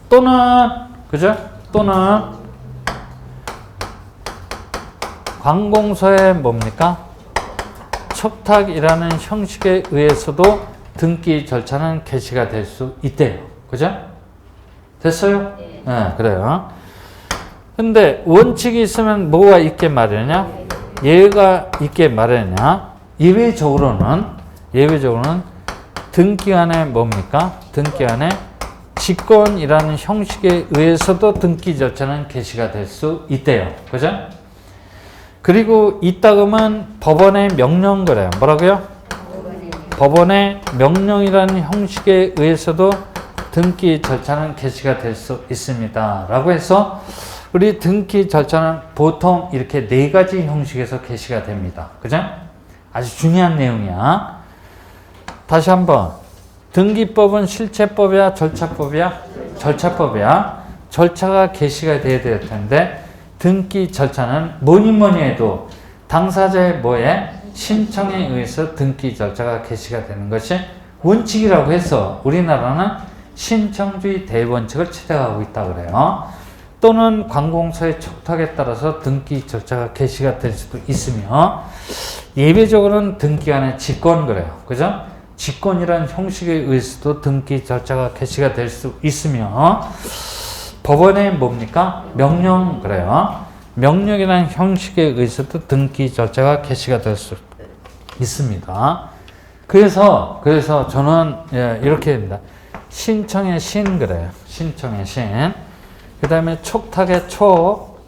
또는 그죠? 또는 관공서의 뭡니까? 촉탁이라는 형식에 의해서도 등기 절차는 개시가 될 수 있대요. 그죠? 됐어요? 네, 그래요. 근데 원칙이 있으면 뭐가 있게 마련이냐? 예외가 있게 마련이냐? 예외적으로는 등기안에 뭡니까? 등기안에 직권이라는 형식에 의해서도 등기 절차는 개시가 될 수 있대요. 그죠? 그리고 이따금은 법원의 명령 그래요. 뭐라고요? 법원의 명령이라는 형식에 의해서도 등기 절차는 개시가 될 수 있습니다. 라고 해서 우리 등기 절차는 보통 이렇게 4가지 형식에서 개시가 됩니다. 그죠? 아주 중요한 내용이야. 다시 한번. 등기법은 실체법이야? 절차법이야? 절차법이야. 절차가 개시가 돼야 될 텐데 등기 절차는 뭐니 해도 당사자의 뭐에 신청에 의해서 등기 절차가 개시가 되는 것이 원칙이라고 해서 우리나라는 신청주의 대원칙을 채택하고 있다 그래요. 또는 관공서의 촉탁에 따라서 등기 절차가 개시가 될 수도 있으며 예외적으로는 등기관의 직권 그래요. 그죠? 직권이라는 형식에 의해서도 등기 절차가 개시가 될 수 있으며 법원의 뭡니까? 명령 그래요. 명령이라는 형식에 의해서도 등기 절차가 개시가 될 수 있습니다. 그래서 저는 이렇게 됩니다. 신청의 신 그래요. 신청의 신. 그 다음에 촉탁의 촉.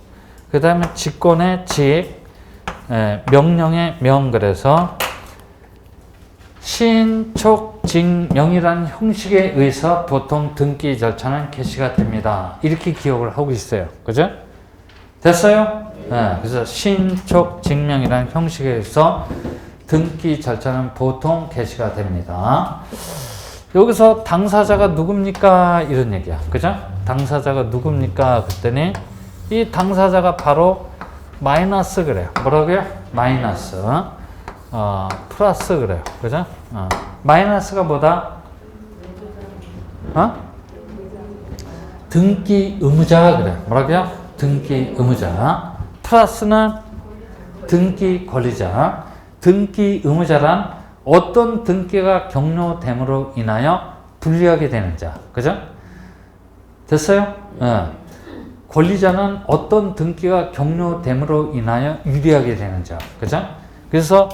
그 다음에 직권의 직. 명령의 명 그래서 신, 촉, 직, 명이라는 형식에 의해서 보통 등기 절차는 개시가 됩니다. 이렇게 기억을 하고 있어요. 그죠? 됐어요? 네. 그래서 신, 촉, 직, 명이라는 형식에 의해서 등기 절차는 보통 개시가 됩니다. 여기서 당사자가 누굽니까? 이런 얘기야. 그죠? 당사자가 누굽니까? 그랬더니 이 당사자가 바로 마이너스 그래요. 뭐라고요? 마이너스. 플러스 그래요. 그죠? 마이너스가 뭐다? 등기 의무자 그래. 뭐라고요? 등기 의무자. 플러스는 등기 권리자. 등기 의무자란 어떤 등기가 경로됨으로 인하여 불리하게 되는 자. 그죠? 됐어요? 권리자는 어떤 등기가 경로됨으로 인하여 유리하게 되는 자. 그죠? 그래서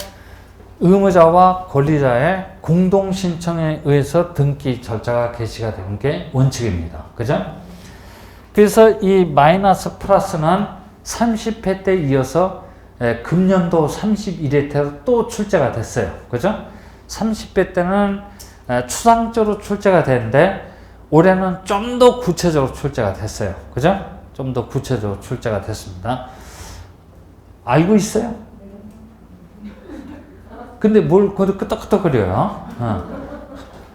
의무자와 권리자의 공동 신청에 의해서 등기 절차가 개시가 되는 게 원칙입니다. 그죠? 그래서 이 마이너스 플러스는 30회 때 이어서 금년도 31회 때로 또 출제가 됐어요. 그죠? 30회 때는 추상적으로 출제가 되는데 올해는 좀 더 구체적으로 출제가 됐어요. 그죠? 좀 더 구체적으로 출제가 됐습니다. 알고 있어요? 근데 뭘 거기서 끄떡끄떡거려요?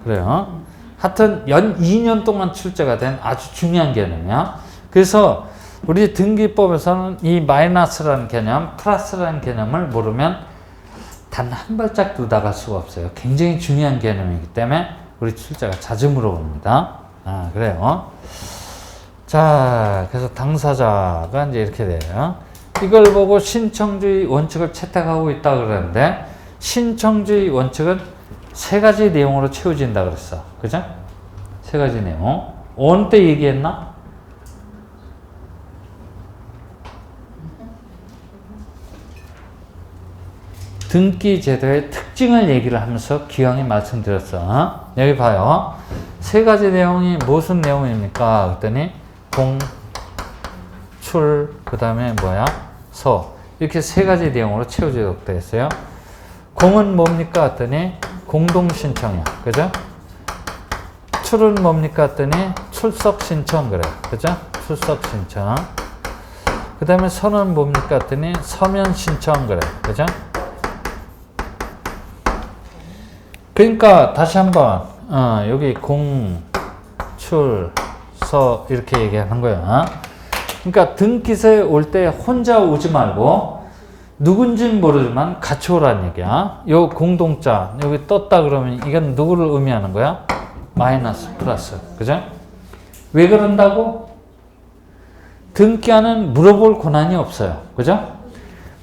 그래요. 하여튼 2년 동안 출제가 된 아주 중요한 개념이야. 그래서 우리 등기법에서는 이 마이너스라는 개념, 플러스라는 개념을 모르면 단 한 발짝도 나갈 수가 없어요. 굉장히 중요한 개념이기 때문에 우리 출제가 자주 물어봅니다. 그래요. 자, 그래서 당사자가 이제 이렇게 돼요. 이걸 보고 신청주의 원칙을 채택하고 있다 그러는데 신청주의 원칙은 3가지 내용으로 채워진다 그랬어. 그죠? 3가지 내용. 어느 때 얘기했나? 등기 제도의 특징을 얘기를 하면서 기왕에 말씀드렸어. 여기 봐요. 3가지 내용이 무슨 내용입니까? 그랬더니 공, 출, 그 다음에 뭐야? 서. 이렇게 3가지 내용으로 채워지도록 되어 있어요. 공은 뭡니까? 했더니 공동신청이야. 그죠? 출은 뭡니까? 했더니 출석신청 그래. 그죠? 출석신청. 그 다음에 서는 뭡니까? 했더니 서면신청 그래. 그죠? 그러니까 다시 한번 여기 공, 출, 서 이렇게 얘기하는 거야. 그러니까 등기소에 올 때 혼자 오지 말고 누군지는 모르지만 같이 오라는 얘기야. 요 공동자 여기 떴다 그러면 이건 누구를 의미하는 거야? 마이너스 플러스. 그죠? 왜 그런다고? 등기하는 물어볼 권한이 없어요. 그죠?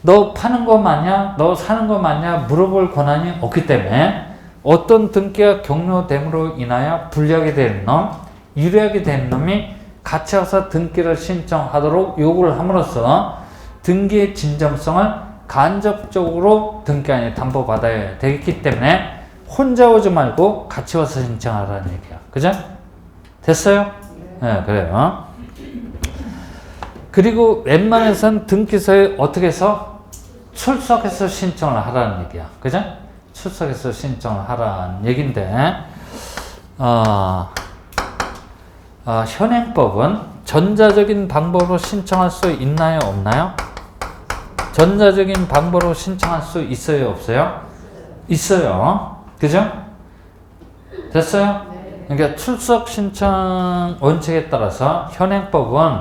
너 파는 거 맞냐? 너 사는 거 맞냐? 물어볼 권한이 없기 때문에 어떤 등기가 경로됨으로 인하여 불리하게 되는 놈, 유리하게 되는 놈이 같이 와서 등기를 신청하도록 요구를 함으로써 등기의 진정성을 간접적으로 등기관이 담보받아야 되기 때문에 혼자 오지 말고 같이 와서 신청하라는 얘기야. 그죠? 됐어요? 네, 그래요. 그리고 웬만해선 등기소에 어떻게 해서 출석해서 신청을 하라는 얘기야. 그죠? 출석해서 신청을 하라는 얘기인데, 현행법은 전자적인 방법으로 신청할 수 있나요? 없나요? 전자적인 방법으로 신청할 수 있어요? 없어요? 있어요. 그죠? 됐어요? 그러니까 출석 신청 원칙에 따라서 현행법은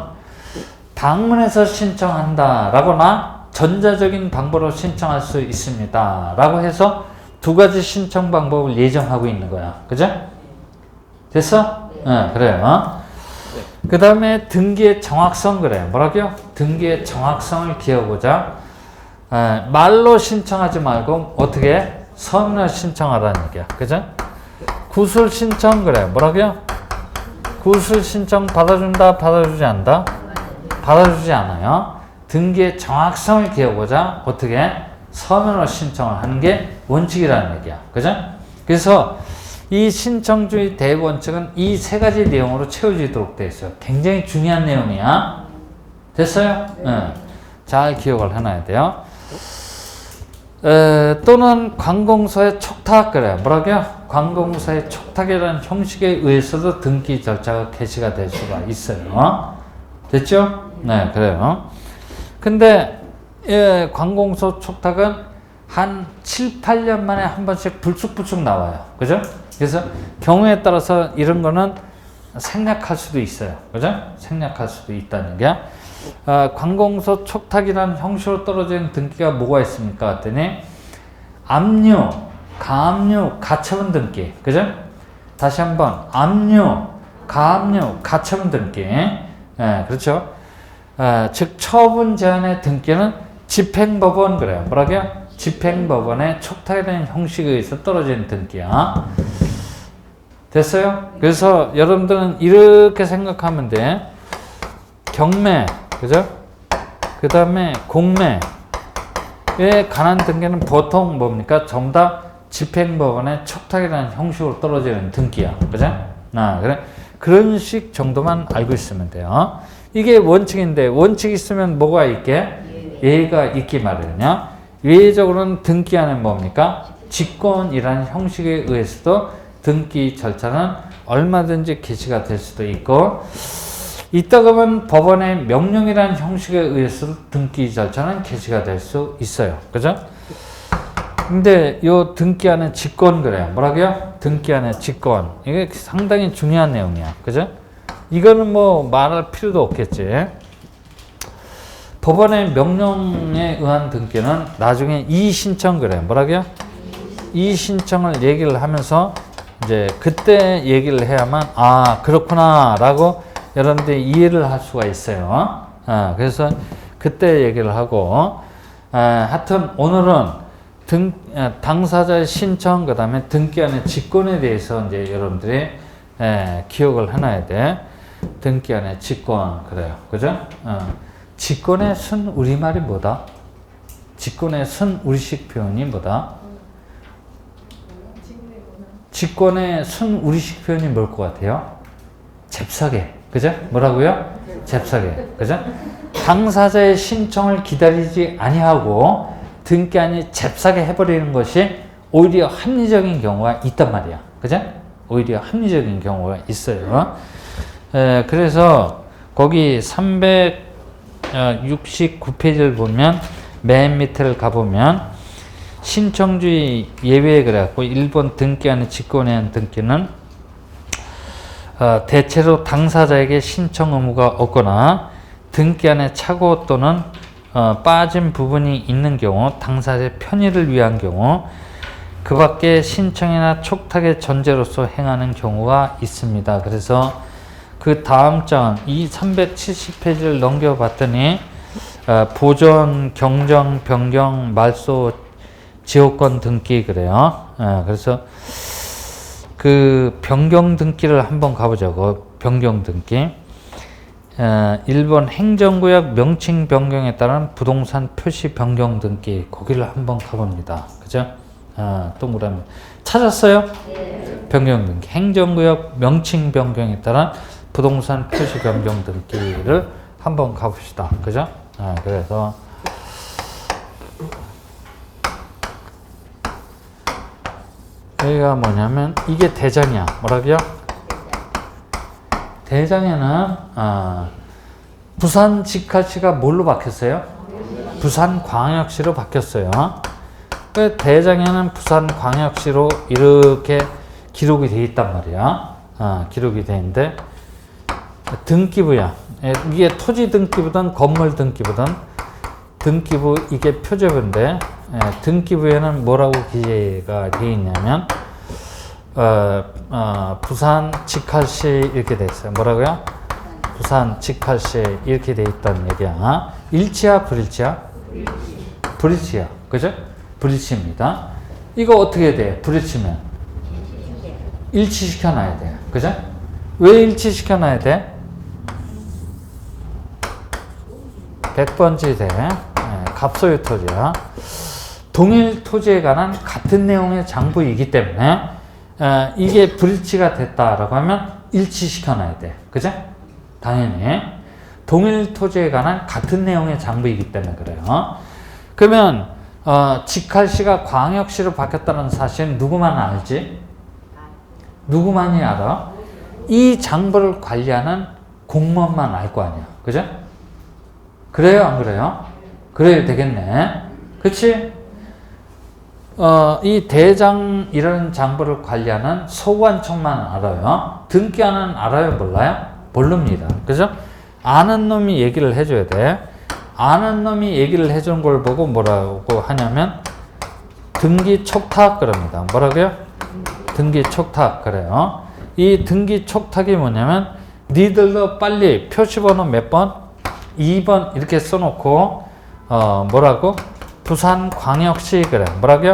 방문해서 신청한다 라거나 전자적인 방법으로 신청할 수 있습니다 라고 해서 두 가지 신청 방법을 예정하고 있는 거야. 그죠? 됐어? 네, 그래요. 그 다음에 등기의 정확성 그래요. 뭐라고요? 등기의 정확성을 기하고자 말로 신청하지 말고 어떻게 서면으로 신청하라는 얘기야. 그죠? 구술 신청 그래. 뭐라고요? 구술 신청 받아준다, 받아주지 않다? 받아주지 않아요. 등기의 정확성을 기하고자 어떻게 서면으로 신청을 하는 게 원칙이라는 얘기야. 그죠? 그래서 이 신청주의 대원칙은 이 세 가지 내용으로 채워지도록 되어 있어요. 굉장히 중요한 내용이야. 됐어요? 네. 잘 기억을 해놔야 돼요. 또는 관공서의 촉탁 그래요. 뭐라고요? 관공서의 촉탁이라는 형식에 의해서도 등기 절차가 개시가 될 수가 있어요. 됐죠? 네, 그래요. 근데 관공서 촉탁은 한 7, 8년 만에 한 번씩 불쑥불쑥 나와요. 그죠? 그래서 경우에 따라서 이런 거는 생략할 수도 있어요. 그죠? 생략할 수도 있다는 게. 관공서 촉탁이라는 형식으로 떨어지는 등기가 뭐가 있습니까? 했더니 압류, 가압류, 가처분 등기. 그죠? 다시 한번 압류, 가압류, 가처분 등기. 그렇죠? 즉 처분 제한의 등기는 집행법원 그래요. 뭐라고요? 집행법원의 촉탁에 대한 형식에 의해서 떨어지는 등기야. 됐어요? 그래서 여러분들은 이렇게 생각하면 돼. 경매, 그죠? 그 다음에 공매에 관한 등기는 보통 뭡니까? 전부 다 집행법원의 촉탁이라는 형식으로 떨어지는 등기야. 그죠? 그래. 그런 식 정도만 알고 있으면 돼요. 이게 원칙인데, 원칙이 있으면 뭐가 있게? 예의가 있기 마련이야. 예외적으로는 등기안은 뭡니까? 직권이라는 형식에 의해서도 등기 절차는 얼마든지 개시가 될 수도 있고, 이따 보면 법원의 명령이라는 형식에 의해서 등기 절차는 개시가 될 수 있어요. 그죠? 근데 요 등기안의 직권 그래요. 뭐라고요? 등기안의 직권. 이게 상당히 중요한 내용이야. 그죠? 이거는 뭐 말할 필요도 없겠지. 법원의 명령에 의한 등기는 나중에 이의신청 그래요. 뭐라고요? 이의신청을 얘기를 하면서 이제 그때 얘기를 해야만 그렇구나 라고 여러분들이 이해를 할 수가 있어요. 그래서 그때 얘기를 하고 하여튼 오늘은 당사자의 신청 그 다음에 등기안의 직권에 대해서 이제 여러분들이 기억을 해놔야 돼. 등기안의 직권 그래요. 그죠? 직권의 순 우리말이 뭐다? 직권의 순 우리식 표현이 뭐다? 직권의 순 우리식 표현이 뭘 것 같아요? 잽싸게. 그죠? 뭐라고요? 잽싸게. 그죠? 당사자의 신청을 기다리지 아니하고 등기안이 잽싸게 해버리는 것이 오히려 합리적인 경우가 있단 말이야. 그죠? 오히려 합리적인 경우가 있어요. 그래서 거기 369페이지를 보면 맨 밑에를 가보면 신청주의 예외에 그래갖고 일본 등기안의 직권에 의한 등기는 대체로 당사자에게 신청 의무가 없거나 등기안에 착오 또는 빠진 부분이 있는 경우, 당사자의 편의를 위한 경우, 그 밖에 신청이나 촉탁의 전제로서 행하는 경우가 있습니다. 그래서 그 다음 장, 이 370페이지를 넘겨봤더니 보존, 경정, 변경, 말소, 지호권 등기 그래요. 그래서 그 변경 등기를 한번 가보자고. 변경 등기. 일본 행정구역 명칭 변경에 따른 부동산 표시 변경 등기. 거기를 한번 가봅니다. 그죠? 동그라미. 찾았어요? 네. 변경 등기, 행정구역 명칭 변경에 따른 부동산 표시 변경 등기를 한번 가봅시다. 그죠? 그래서 여기가 뭐냐면 이게 대장이야. 뭐라고요? 대장에는 부산직할시가 뭘로 바뀌었어요? 부산광역시로 바뀌었어요. 그 대장에는 부산광역시로 이렇게 기록이 돼 있단 말이야. 기록이 돼 있는데 등기부야. 이게 토지 등기부든 건물 등기부든 등기부 이게 표제부인데 등기부에는 뭐라고 기재가 되어 있냐면 부산 직할시 이렇게 돼 있어요. 뭐라고요? 부산 직할시 이렇게 돼 있다는 얘기야. 일치야 불일치야? 불일치야. 그죠? 불일치입니다. 이거 어떻게 돼? 불일치면 일치시켜 놔야 돼. 그죠? 왜 일치시켜 놔야 돼? 100번지대 갑소유 토지야. 동일 토지에 관한 같은 내용의 장부이기 때문에 이게 불일치가 됐다라고 하면 일치시켜 놔야 돼. 그죠? 당연히 동일 토지에 관한 같은 내용의 장부이기 때문에 그래요. 그러면 직할시가 광역시로 바뀌었다는 사실은 누구만 알지? 누구만이 알아? 이 장부를 관리하는 공무원만 알 거 아니야. 그죠? 그래요? 안 그래요? 그래야 되겠네. 그치? 이 대장이라는 장부를 관리하는 소관청만 알아요. 등기하는 알아요? 몰라요? 모릅니다. 그죠? 아는 놈이 얘기를 해줘야 돼. 아는 놈이 얘기를 해주는 걸 보고 뭐라고 하냐면 등기 촉탁 그럽니다. 뭐라고요? 등기 촉탁 그래요. 이 등기 촉탁이 뭐냐면 니들도 빨리 표시번호 몇 번? 2번 이렇게 써놓고 뭐라고? 부산광역시 그래. 뭐라고요?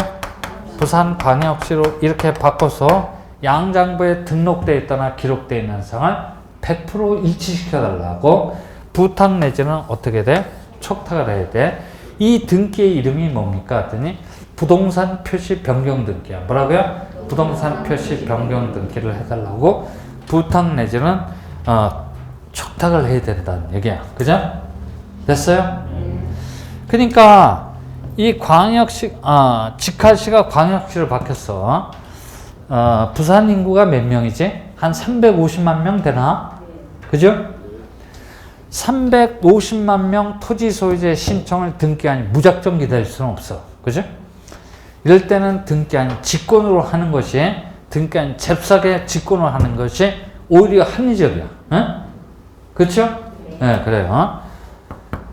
부산광역시로 이렇게 바꿔서 양장부에 등록되어 있거나 기록되어 있는 사항을 100% 일치시켜 달라고 부탁 내지는 어떻게 돼? 촉탁을 해야 돼. 이 등기의 이름이 뭡니까? 했더니 부동산 표시 변경 등기야. 뭐라고요? 부동산 표시 변경 등기를 해달라고 부탁 내지는 촉탁을 해야 된다는 얘기야. 그죠? 됐어요? 그러니까 이 광역시, 직할시가 광역시로 바뀌었어. 부산 인구가 몇 명이지? 한 350만 명 되나? 그죠? 350만 명 토지 소유자의 신청을 등기하니 무작정 기다릴 수는 없어. 그죠? 이럴 때는 등기하니 직권으로 하는 것이, 등기하니 잽싸게 직권으로 하는 것이 오히려 합리적이야. 응? 그렇죠? 네, 그래요.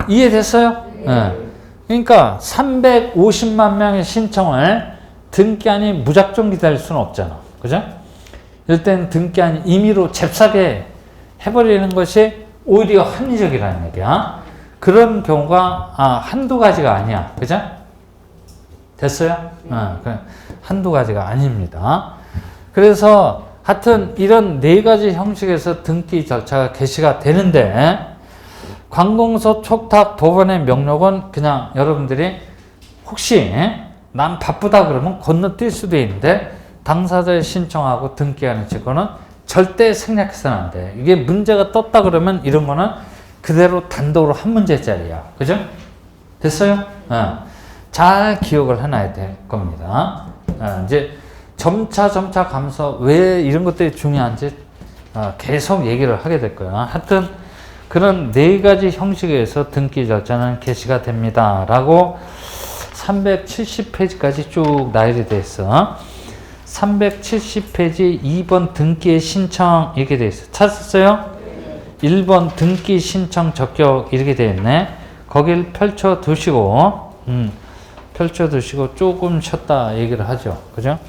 이해됐어요? 네. 그러니까 350만 명의 신청을 등기하니 무작정 기다릴 수는 없잖아. 그죠? 이럴 때는 등기하니 임의로 잽싸게 해버리는 것이 오히려 합리적이라는 얘기야. 그런 경우가 한두 가지가 아니야. 그죠? 됐어요? 한두 가지가 아닙니다. 그래서 하여튼 이런 네 가지 형식에서 등기 절차가 개시가 되는데 관공서 촉탁 법원의 명령은 그냥 여러분들이 혹시 난 바쁘다 그러면 건너뛸 수도 있는데 당사자의 신청하고 등기하는 직권은 절대 생략해서는 안 돼. 이게 문제가 떴다 그러면 이런 거는 그대로 단독으로 한 문제짜리야. 그죠? 됐어요? 잘 기억을 해놔야 될 겁니다. 이제 점차 가면서 왜 이런 것들이 중요한지 계속 얘기를 하게 될 거야. 하여튼 그런 네 가지 형식에서 등기 절차는 개시가 됩니다. 라고 370페이지까지 쭉 나열이 돼 있어. 370페이지 2번 등기의 신청 이렇게 돼 있어. 찾았어요? 1번 등기 신청 적격 이렇게 돼 있네. 거길 펼쳐 두시고 조금 쉬었다 얘기를 하죠. 그죠?